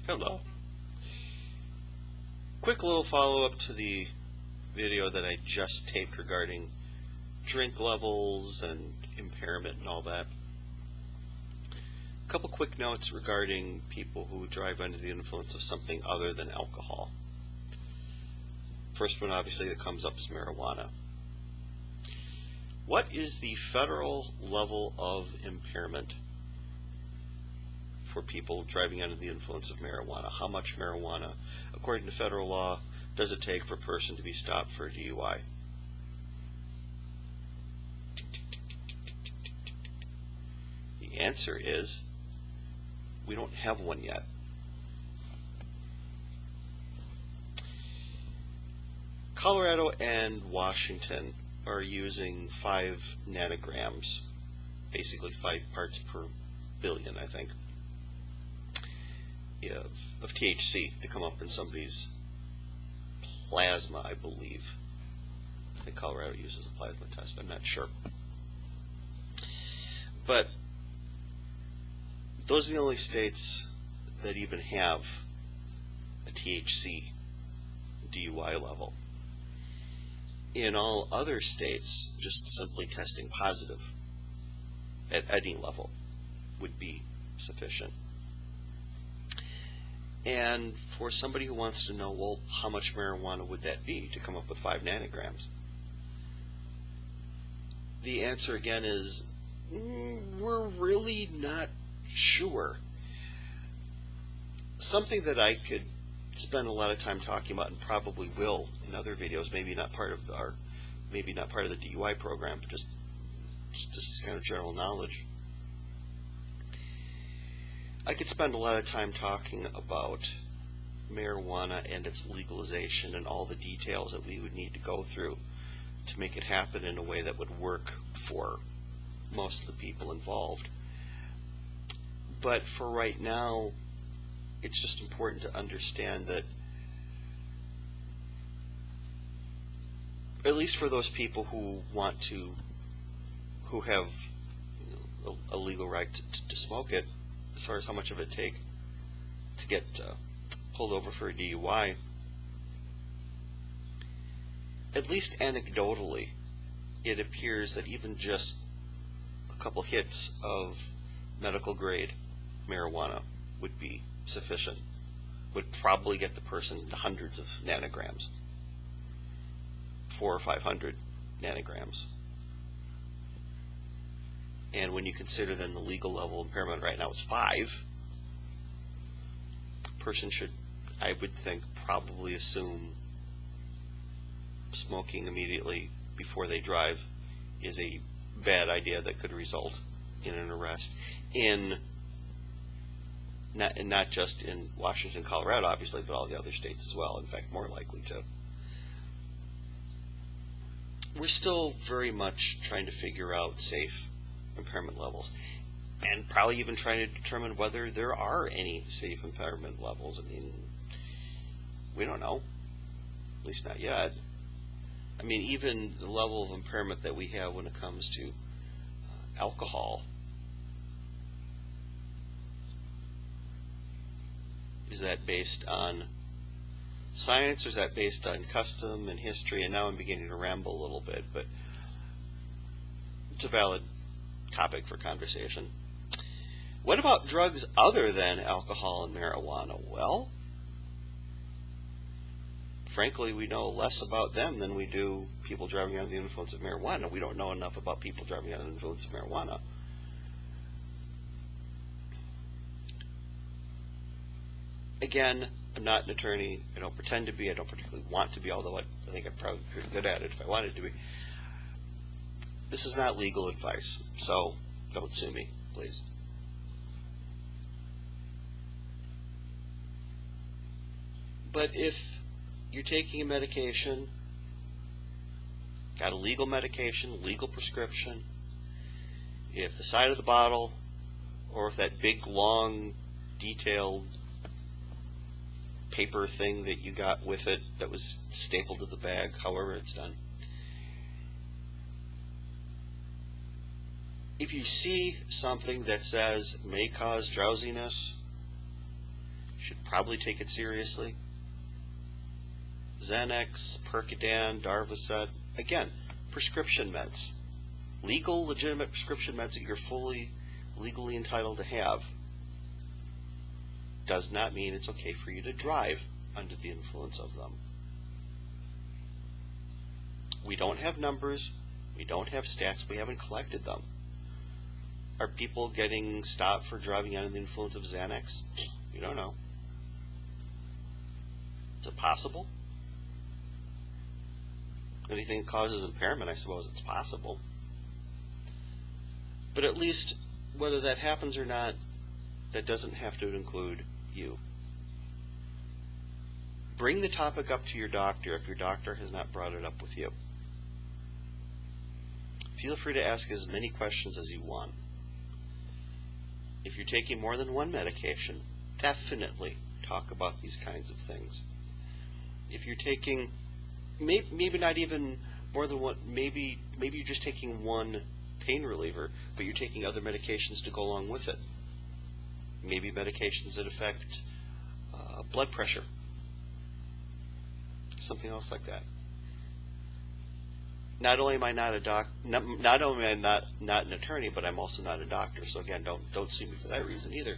Hello. Quick little follow-up to the video that I just taped regarding drink levels and impairment and all that. A couple quick notes regarding people who drive under the influence of something other than alcohol. First one obviously that comes up is marijuana. What is the federal level of impairment for people driving under the influence of marijuana? How much marijuana, according to federal law, does it take for a person to be stopped for a DUI? The answer is we don't have one yet. Colorado and Washington are using 5 nanograms, basically 5 parts per billion, I think, of THC to come up in somebody's plasma, I believe. I think Colorado uses a plasma test, I'm not sure. But those are the only states that even have a THC DUI level. In all other states, just simply testing positive at any level would be sufficient. And for somebody who wants to know, well, how much marijuana would that be to come up with 5 nanograms? The answer again is, we're really not sure. Something that I could spend a lot of time talking about, and probably will in other videos, maybe not part of the DUI program, but just as kind of general knowledge. I could spend a lot of time talking about marijuana and its legalization and all the details that we would need to go through to make it happen in a way that would work for most of the people involved. But for right now, it's just important to understand that, at least for those people who have a legal right to smoke it, as far as how much of it take to get pulled over for a DUI, at least anecdotally, it appears that even just a couple hits of medical grade marijuana would be sufficient, would probably get the person to hundreds of nanograms, 400 or 500 nanograms. And when you consider then the legal level of impairment right now is 5, a person should, I would think, probably assume smoking immediately before they drive is a bad idea that could result in an arrest. Not just in Washington, Colorado, obviously, but all the other states as well. In fact, more likely to. We're still very much trying to figure out safe impairment levels, and probably even trying to determine whether there are any safe impairment levels. I mean, we don't know, at least not yet. I mean, even the level of impairment that we have when it comes to alcohol, is that based on science, or is that based on custom and history? And now I'm beginning to ramble a little bit, but it's a valid topic for conversation. What about drugs other than alcohol and marijuana? Well, frankly, we know less about them than we do people driving under the influence of marijuana. We don't know enough about people driving under the influence of marijuana. Again, I'm not an attorney. I don't pretend to be. I don't particularly want to be, although I think I'd probably be pretty good at it if I wanted to be. This is not legal advice, so don't sue me, please. But if you're taking a medication, got a legal medication, legal prescription, if the side of the bottle, or if that big, long, detailed paper thing that you got with it that was stapled to the bag, however it's done, if you see something that says may cause drowsiness, You should probably take it seriously. Xanax, Percodan, Darvocet, again, prescription meds. Legal, legitimate prescription meds that you're fully legally entitled to have does not mean it's okay for you to drive under the influence of them. We don't have numbers. We don't have stats. We haven't collected them. Are people getting stopped for driving under the influence of Xanax? We don't know. Is it possible? Anything that causes impairment, I suppose it's possible. But at least, whether that happens or not, that doesn't have to include you. Bring the topic up to your doctor if your doctor has not brought it up with you. Feel free to ask as many questions as you want. If you're taking more than one medication, definitely talk about these kinds of things. If you're taking, maybe not even more than one, maybe you're just taking one pain reliever, but you're taking other medications to go along with it. Maybe medications that affect blood pressure, something else like that. Not only am I not a not only am I not an attorney, but I'm also not a doctor. So again, don't sue me for that reason either.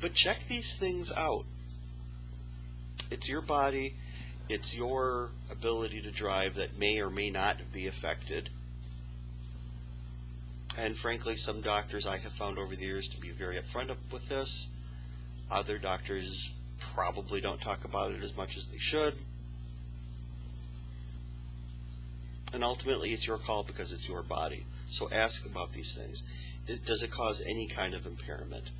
But check these things out. It's your body, it's your ability to drive that may or may not be affected. And frankly, some doctors I have found over the years to be very upfront with this. Other doctors probably don't talk about it as much as they should. And ultimately, it's your call because it's your body. So ask about these things. Does it cause any kind of impairment?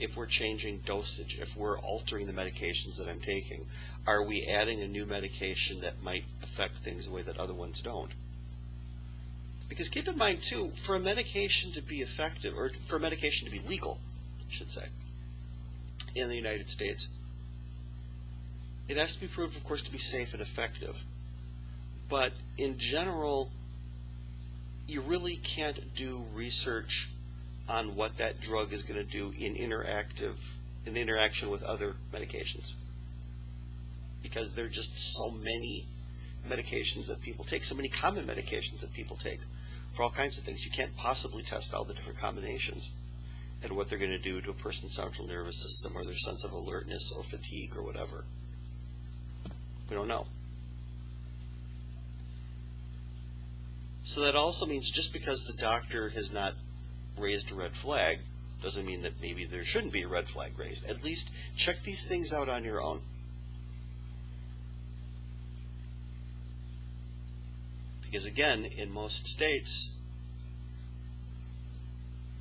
If we're changing dosage, if we're altering the medications that I'm taking, are we adding a new medication that might affect things the way that other ones don't? Because keep in mind, too, for a medication to be effective, or for a medication to be legal, I should say, in the United States, it has to be proved, of course, to be safe and effective. But in general, you really can't do research on what that drug is going to do in interaction with other medications, because there are just so many medications that people take, so many common medications that people take for all kinds of things. You can't possibly test all the different combinations and what they're going to do to a person's central nervous system or their sense of alertness or fatigue or whatever. We don't know. So that also means just because the doctor has not raised a red flag doesn't mean that maybe there shouldn't be a red flag raised. At least check these things out on your own. Because again, in most states,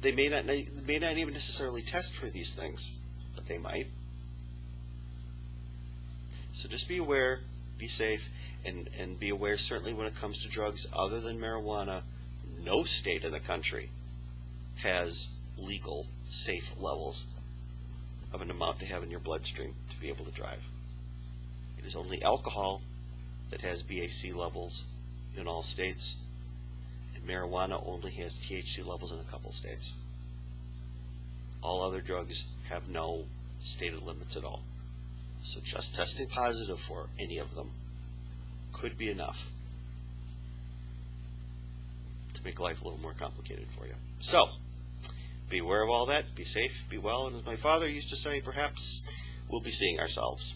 they may not even necessarily test for these things, but they might. So just be aware, be safe, and be aware certainly when it comes to drugs other than marijuana, no state in the country has legal, safe levels of an amount to have in your bloodstream to be able to drive. It is only alcohol that has BAC levels in all states, and marijuana only has THC levels in a couple states. All other drugs have no stated limits at all. So just testing positive for any of them could be enough to make life a little more complicated for you. So, be aware of all that, be safe, be well, and as my father used to say, perhaps we'll be seeing ourselves.